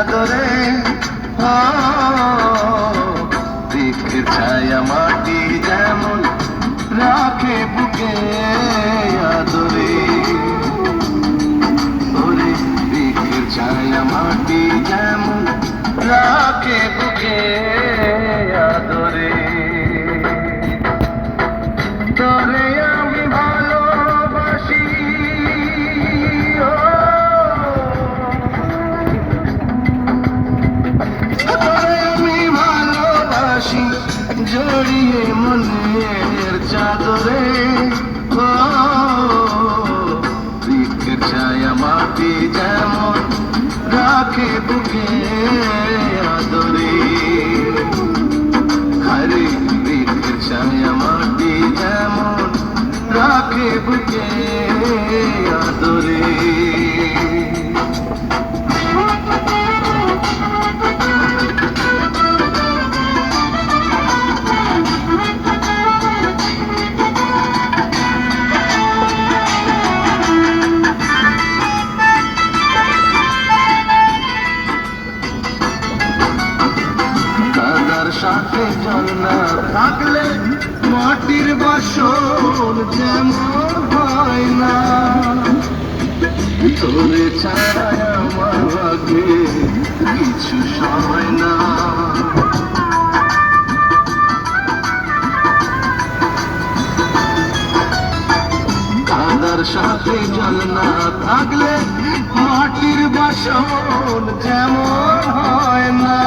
চাদরে বৃক্ষের ছায়া মাটি যেমন রাখে বুকে আদরে, ওরে বৃক্ষের ছায়া মাটি যেমন রাখে বুকে আদরে। তোরে আমি ভালোবাসি, তোরে আমি ভালোবাসি জড়িয়ে মনের চাদরে, বৃক্ষের ছায়া মাটি যেমন রাখে বুকে আদরে। হরে বৃক্ষের ছায়া মাটি যেমন রাখে বুকে আদরে। সাথে জল না থাকলে মাটির বাসন যেমন হয় না, তোরে ছাড়া আমার আগে কিছু সয় না। কাদার সাথে জল না থাকলে মাটির বাসন যেমন হয় না,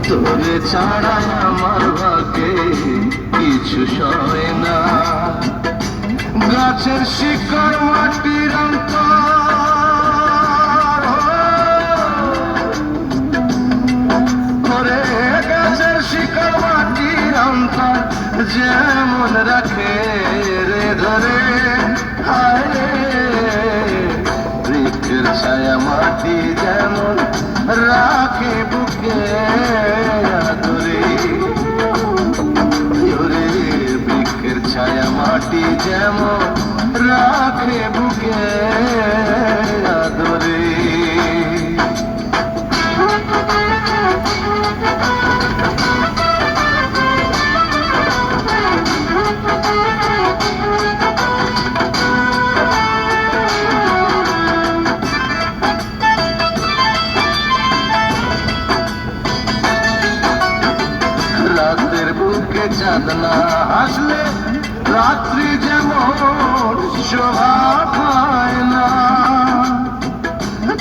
তোরে ছাড়া আমার ভাগে কিছু সয় না। গাছের শিকড় মাটির অন্তর, ওরে গাছের শিকড় মাটির অন্তর যেমন রাখে রে ধরে, হায় বৃক্ষের ছায়া মাটি যেমন রাখে বুকে আদরে, ওরে বৃক্ষের ছায়া মাটি যেমন রাখে বুকে আদরে। রাতের বুকে চাঁদ না হাসলে রাত্রি যেমন শোভা পায় না,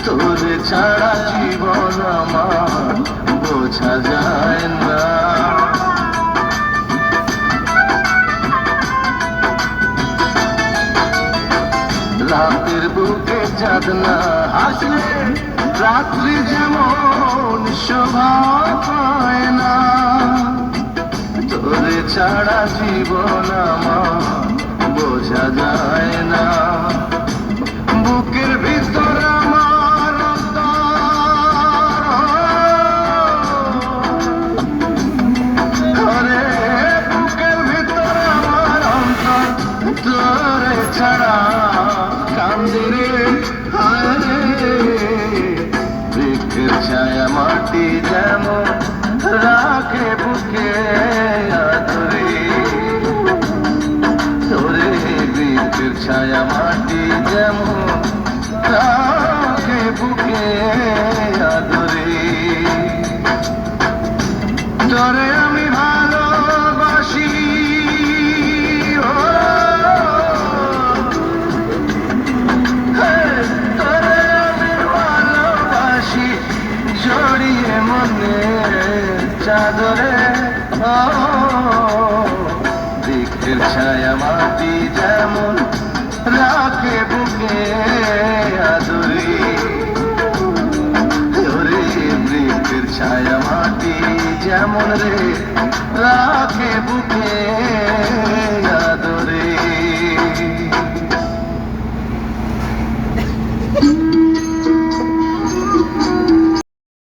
তোরে ছাড়া জীবন আমার বোঝা যায় না। রাতের বুকে চাঁদ না হাসলে রাত্রি যেমন শোভা পায় না, তোরে ছাড়া জীবন আমার বোঝা যায় না। বুকের ভিতর আমার অন্তর, বুকের ভিতর আমার অন্তর তোরে ছাড়া কান্দে রে, হায় বৃক্ষের ছায়া মাটি যেমন রাখে বুকে আদরে, তোরে বৃক্ষের ছায়া মাটি যেমন রাখে বুকে আদরে। তোরে আমি ভালোবাসি, তোরে আমি ভালোবাসি জড়িয়ে মনের চাদরে, বৃক্ষের ছায়া মাটি যেমন রাখে বুকে আদরে, ওরে বৃক্ষের ছায়া মাটি যেমন রে রাখে বুকে আদরে।